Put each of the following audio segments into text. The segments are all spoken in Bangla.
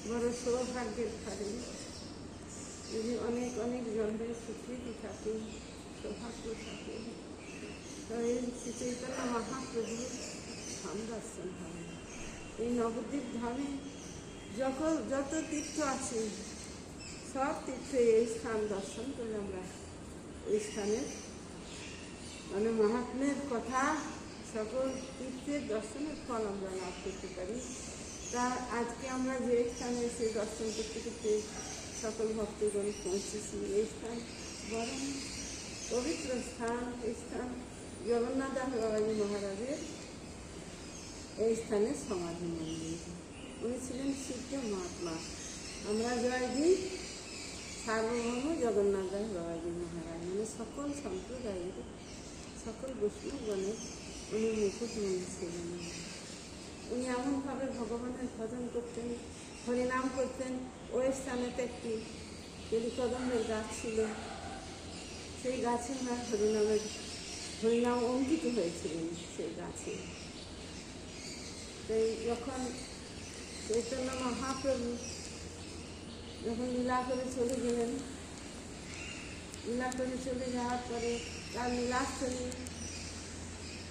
বড় সৌভাগ্যের খালি যদি অনেক অনেক জন্মের স্বীকৃতি থাকে, সৌভাগ্য থাকে, তো এই শ্রী চৈতন্য মহাপ্রভুর ধাম দর্শন হবে। এই নবদ্বীপ ধামে যত তীর্থ আছে সব তীর্থে এই স্থান দর্শন করে আমরা এই স্থানের মানে মহাত্মের কথা, সকল তীর্থের দর্শনের ফল আমরা লাভ করতে পারি। তা আজকে আমরা যে স্থানে এসে দর্শন করতে করতে সকল ভক্তগণ পৌঁছেছি, এই স্থান বরং পবিত্র স্থান। এই স্থান জগন্নাথ দাস বাবাজি মহারাজের এই স্থানে সমাধি মন্দির। উনি ছিলেন সিদ্ধ মহাত্মা। আমরা জয় দিই সার্বভৌম জগন্নাথ দাস বাবাজি মহারাজ, মানে সকল সম্প্রদায়ের সকল বৈষ্ণবগণের উনি মুকুটমণি ছিলেন। উনি এমনভাবে ভগবানের ভজন করতেন, হরিনাম করতেন। ওই স্থানেতে একটি বেলিকদম্বের গাছ ছিল, সেই গাছে ওনার হরিনাম অঙ্কিত হয়েছিলেন সেই গাছে। তাই যখন চৈতন্য মহাপ্রভু যখন লীলা করে চলে গেলেন, লীলা করে চলে যাওয়ার পরে তার লীলাস্থলী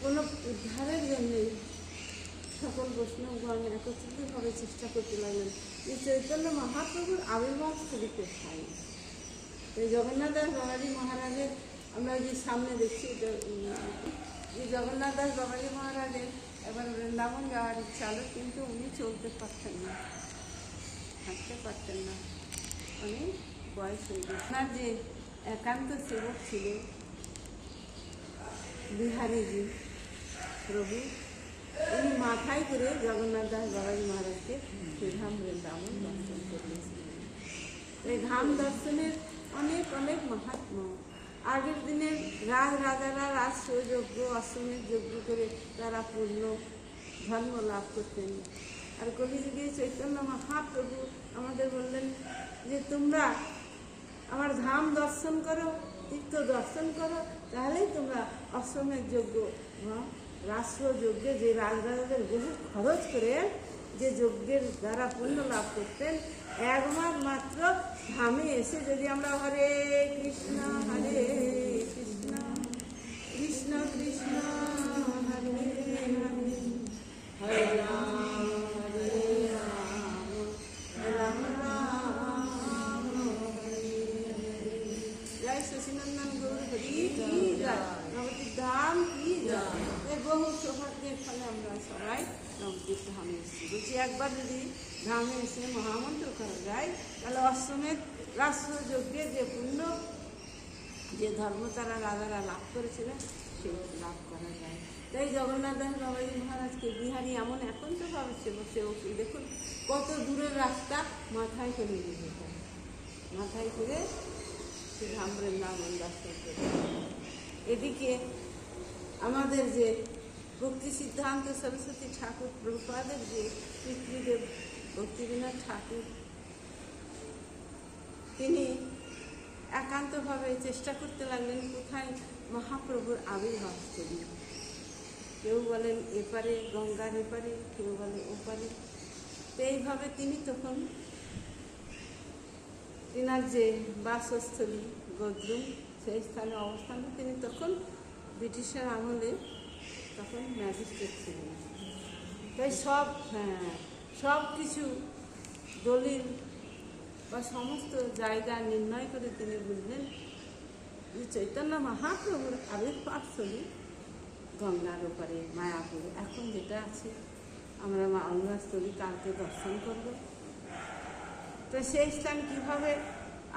কোনো উদ্ধারের জন্যে সকল বৈষ্ণবগণ একত্রিতভাবে চেষ্টা করতে লাগলেন যে চৈতন্য মহাপ্রভুর আবির্ভাব স্থলী কোথায়। এই জগন্নাথ দাস বাবাজি মহারাজের আমরা যে সামনে দেখছি, যে জগন্নাথ দাস বাবাজি মহারাজের এবার বৃন্দাবন যাওয়ার ইচ্ছা হলো, কিন্তু উনি চলতে পারতেন না, হাঁটতে পারতেন না, অনেক বয়স হয়ে গেছে। ওনার যে একান্ত সেবক ছিল বিহারীজি প্রভু, উনি মাথায় করে জগন্নাথ দাস বাবাজি মহারাজকে ধাম বৃন্দাবন দর্শন করেছিলেন। এই ধাম দর্শনের অনেক অনেক মাহাত্ম্য। আগের দিনের রাজারা রাজসযজ্ঞ অশ্বমেধ যজ্ঞ করে তারা পূর্ণ ধর্ম লাভ করতেন। আর কলিযুগে চৈতন্য মহাপ্রভু আমাদের বললেন যে তোমরা আমার ধাম দর্শন করো, তীর্থ দর্শন করো, তাহলেই তোমরা অশ্বমেধ যজ্ঞ রাষ্ট্রযজ্ঞে যে রাজরাজাদের বহু খরচ করে যে যজ্ঞের দ্বারা পুণ্য লাভ করতেন, একবার মাত্র ধামে এসে যদি আমরা হরে কৃষ্ণ কৃষ্ণ কৃষ্ণ হরে হরে হরে রাম রাম রাম হরে হরে। জয় শশীনন্দন গৌর হরি কি জয়, নবদ্বীপ ধাম কি জয়। এই বহু সৌভাগ্যের ফলে আমরা সবাই নবদ্বীপ ধামে এসেছি। বলছি একবার যদি ধামে এসে মহামন্ত্র করা যায়, তাহলে অশ্বমেধ রাষ্ট্রযজ্ঞের যে পুণ্য, যে ধর্ম তারা রাজারা লাভ করেছিলেন, সেই লাভ করা যায়। তাই জগন্নাথ দাস বাবাজি মহারাজকে বিহারী এমন একান্তভাবে সেবক দেখুন, কত দূরের রাস্তা মাথায় করে নিয়ে যেতেন, মাথায় করে সে ধাম বৃন্দাবন দর্শন করতেন। এদিকে আমাদের যে ভক্তি সিদ্ধান্ত সরস্বতী ঠাকুর প্রভুপাদের যে পিতৃদেব ভক্তিবিনোদ ঠাকুর, তিনি একান্তভাবে চেষ্টা করতে লাগলেন কোথায় মহাপ্রভুর আবির্ভাব স্থলী। কেউ বলেন এপারে গঙ্গার এপারে, কেউ বলে ওপারে। তো এইভাবে তিনি তখন তিনার যে বাসস্থলী গদ্রুম, সেই স্থানে অবস্থান, তিনি তখন ব্রিটিশের আমলে তখন ম্যাজিস্ট্রেট ছিলেন। তাই সব কিছু দলিল বা সমস্ত জায়গা নির্ণয় করে তিনি বুঝলেন যে চৈতন্য মহাপ্রভুর আবির্ভাবস্থলী গঙ্গার ওপারে মায়াপুর, এখন যেটা আছে আমরা গঙ্গাস্থলী, কালকে দর্শন করব। তো সেই স্থান কীভাবে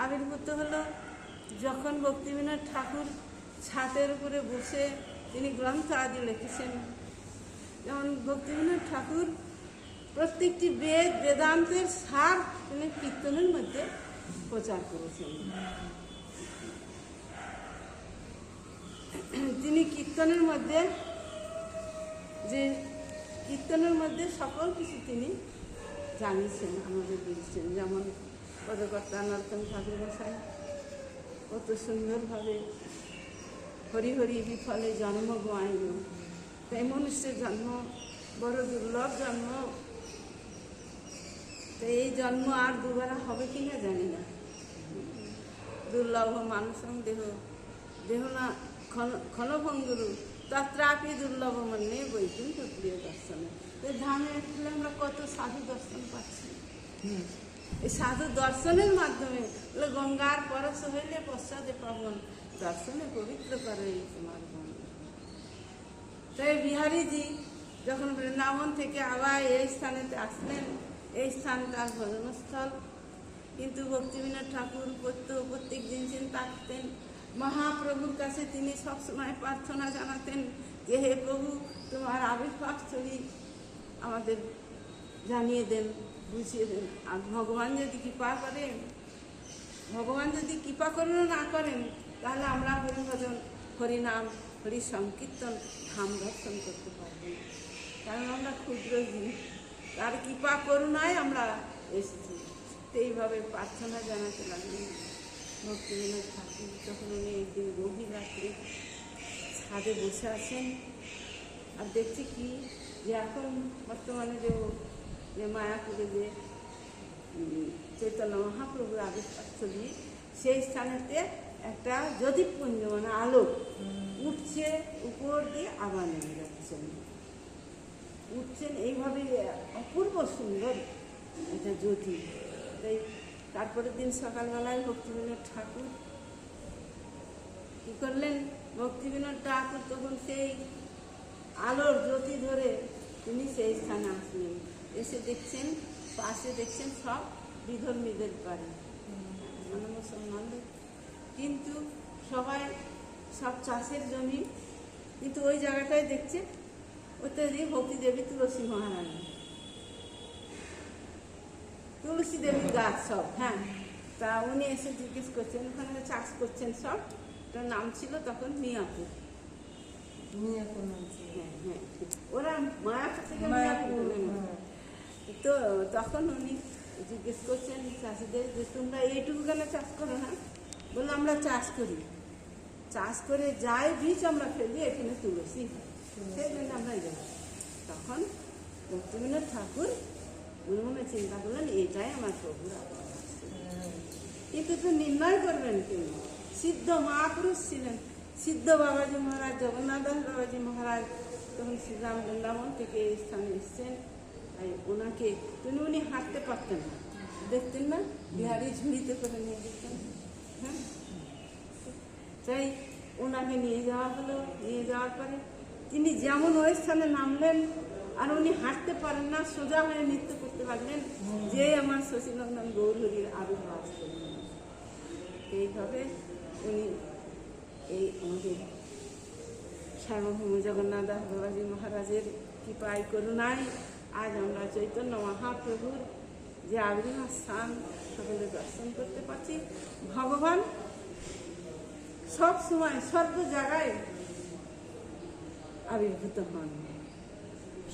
আবির্ভূত হলো, যখন ভক্তিবিনোদ ঠাকুর ছাদের উপরে বসে তিনি গ্রন্থ আদি লিখেছেন। যেমন ভক্তিবিনোদ ঠাকুর প্রত্যেকটি বেদান্তের সার তিনি কীর্তনের মধ্যে প্রচার করেছেন। তিনি কীর্তনের মধ্যে সকল কিছু তিনি জানিয়েছেন, আমাদের দিয়েছেন। যেমন পদকর্তা নরোত্তম ঠাকুর গোসাই কত সুন্দরভাবে হরি হরি বিফলে জন্ম গোয়াইন, তাই মনুষ্যের জন্ম বড় দুর্লভ জন্ম, তো এই জন্ম আর দুবার হবে কি না জানি না। দুর্লভ মানুষং দেহ দেহ না ক্ষণভঙ্গুরু তত্রাপি দুর্লভ মনে বৈকুণ্ঠ প্রিয় দর্শনে। এই ধামে আসলে আমরা কত সাধু দর্শন পাচ্ছি। এই সাধু দর্শনের মাধ্যমে গঙ্গার পরশ হইলে পশ্চাদে পাবন দর্শনে পবিত্র করে তোমার মন। তাই বিহারীজি যখন বৃন্দাবন থেকে আবার এই স্থানেতে আসলেন, এই স্থান তার ভজনস্থল। কিন্তু ভক্তিবিনোদ ঠাকুর প্রত্যেক দিন চিন্তা করতেন, মহাপ্রভুর কাছে তিনি সবসময় প্রার্থনা জানাতেন যে হে প্রভু, তোমার আবির্ভাব স্থলী আমাদের জানিয়ে দেন, বুঝিয়ে দেন। আর ভগবান যদি কৃপা করেন, ভগবান যদি কৃপা করেন না করেন, তাহলে আমরা হরিভজন, হরিনাম, হরি সংকীর্তন, ধাম দর্শন করতে পারব না। কারণ আমরা ক্ষুদ্র জীব, তার কৃপা করুণায় আমরা এসেছি। তো এইভাবে প্রার্থনা জানাতে লাগলেন ভক্তিবিনোদ ঠাকুর। তখন উনি একদিন গভীর রাত্রে ছাদে বসে আছেন, আর দেখছি কি যে এখন বর্তমানে যে মায়াপুরে যে চৈতন্য মহাপ্রভুর আবির্ভাবস্থলী, সেই স্থানেতে একটা জ্যোতিপুঞ্জ মানে আলোক উঠছে, উপর দিয়ে আবার নেমে যাচ্ছেন, উঠছেন। এইভাবে অপূর্ব সুন্দর একটা জ্যোতি। তাই তারপরের দিন সকালবেলায় ভক্তিবিনোদ ঠাকুর কি করলেন, ভক্তিবিনোদ ঠাকুর তখন সেই আলোর জ্যোতি ধরে তিনি সেই স্থানে আসলেন। এসে দেখছেন পাশে দেখছেন সব বিধর্মীদের বাড়ি, মানে মুসলমানদের, কিন্তু সবাই সব চাষের জমি। কিন্তু ওই জায়গাটায় দেখছে ওতে দিয়ে ভক্তি দেবী তুলসী মহারানী, তুলসী দেবীর গাছ সব। হ্যাঁ, তা উনি এসে জিজ্ঞেস করছেন, ওখানে চাষ করছেন সব। তার নাম ছিল তখন মিয়াপুর। হ্যাঁ হ্যাঁ, ওরা মায়াপুর থেকে মিয়াপুর। তো তখন উনি জিজ্ঞেস করছেন চাষিদের যে তোমরা এইটুকু কেন চাষ করো না? বললো আমরা চাষ করি, চাষ করে যাই বীজ আমরা ফেলি, এখানে তুলসী, সেই জন্য আমরা যাই। তখন ভক্তিবিনোদ ঠাকুর মনে মনে চিন্তা করলেন এটাই আমার প্রভুর আত্মা। কিন্তু তো নির্ণয় করবেন তিনি, সিদ্ধ মহাপুরুষ ছিলেন। সিদ্ধ বাবাজি মহারাজ, জগন্নাথ দাস বাবাজি মহারাজ তখন শ্রীরাম বৃন্দাবন থেকে এই স্থানে এসছেন। তাই ওনাকে উনি হাঁটতে পারতেন না, দেখতেন না, বিহারি ঝুড়িতে করে নিয়ে যেতেন। হ্যাঁ, তাই ওনাকে নিয়ে যাওয়া হলো। নিয়ে যাওয়ার পরে তিনি যেমন ওই স্থানে নামলেন, আর উনি হাঁটতে পারেন না, সোজা হয়ে নৃত্য করতে লাগলেন, যে আমার শশীনন্দন গৌরহরির আবির্ভাব করলেন। এইভাবে উনি এই আমাদের সার্বভৌম জগন্নাথ দাস বাবাজি মহারাজের কৃপায় করুণায় আজ আমরা চৈতন্য মহাপ্রভুর যে আবির্ভাব স্থান সকলে দর্শন করতে পারছি। ভগবান সব সময় সর্ব জায়গায় আবির্ভূত হন,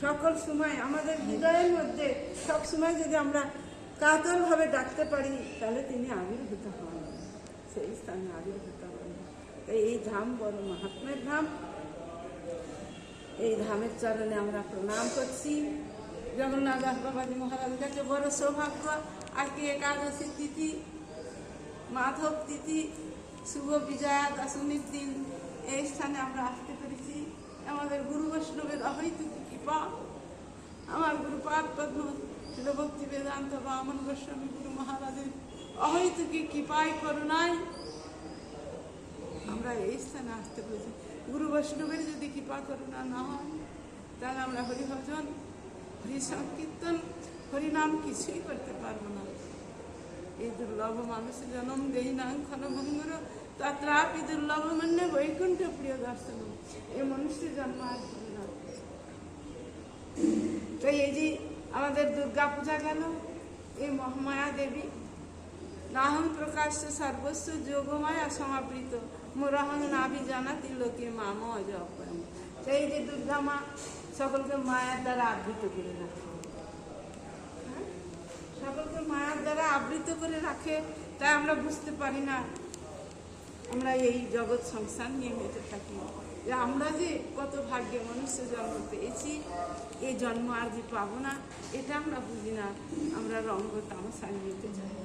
সকল সময় আমাদের হৃদয়ের মধ্যে সব সময় যদি আমরা কাতরভাবে ডাকতে পারি, তাহলে তিনি আবির্ভূত হন, সেই স্থানে আবির্ভূত হন। তাই এই ধাম বড় মাহাত্ম্যের ধাম। এই ধামের চরণে আমরা প্রণাম করছি। জগন্নাথ দাস বাবাজি মহারাজের কাছে বড় সৌভাগ্য। আজকে একাদশী তিথি, মাধব তিথি, শুভ বিজয়া দশমীর দিন এই স্থানে আমরা আসতে পেরেছি। আমাদের গুরু বৈষ্ণবের অহৈতুক কৃপা, আমার গুরুপাদ পদ্ম শিল ভক্তি বেদান্ত বামন গোস্বামী গুরু মহারাজের অহৈতুকী কৃপায় করুণায় আমরা এই স্থানে আসতে পেরেছি। গুরু বৈষ্ণবের যদি কৃপা করুণা না হয়, তাহলে আমরা হরিভজন, হরি সংকীর্তন, হরিনাম কিছুই করতে পারবো না। এই দুর্লভ মানুষের জন্ম দেই না ক্ষণভঙ্গুর তত্রাপি দুর্লভ মন্যে বৈকুণ্ঠ প্রিয় দর্শন। এই মানুষের জন্ম আর হবে না। তো এই যে আমাদের দুর্গা পূজা গেল, এই মহামায়া দেবী নাহং প্রকাশ সর্বস্ব যোগমায়া সমাবৃত মোরাহং নাভি জানাতি লোকে মাম অজয়। এই যে দুর্গা মা সকলকে মায়ার দ্বারা আবৃত করে রাখে, সকলকে মায়ার দ্বারা আবৃত করে রাখে। তাই আমরা বুঝতে পারি না, আমরা এই জগৎ সংসার নিয়ে বেঁচে থাকি। যে আমরা যে কত ভাগ্যে মনুষ্য জন্ম পেয়েছি, এই জন্ম আর যে পাবো না এটা আমরা বুঝি না। আমরা রঙ্গ তামাশা মেতে যাই,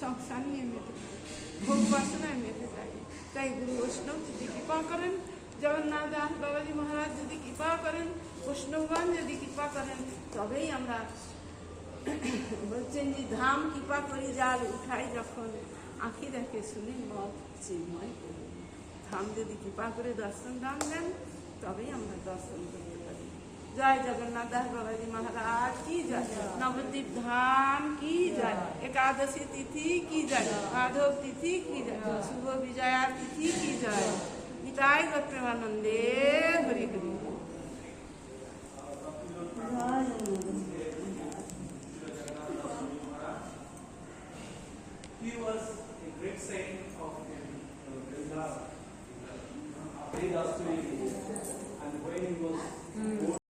সংসার নিয়ে মেতে যাই, ভোগ বাসনায় মেতে যাই। তাই গুরু বৈষ্ণব যদি কৃপা করেন, জগন্নাথ দাস বাবাজি মহারাজ যদি কৃপা করেন, বৈষ্ণবগণ যদি কৃপা করেন, তবেই আমরা বলছেন যে ধাম কৃপা করি যার উঠাই যখন, আঁখি দেখে শুনে মত চিন্ময় করি। ধাম যদি কৃপা করে দর্শন দান দেন, তবেই আমরা দর্শন করতে পারি। জয় জগন্নাথ দাস বাবাজি মহারাজ কি জয়, নবদ্বীপ ধাম কি জয়, একাদশী তিথি কি জয়, মাধব তিথি কি জয়, শুভ বিজয়া তিথি কি জয়। নিতাই গো প্রেমানন্দে হরি হরি।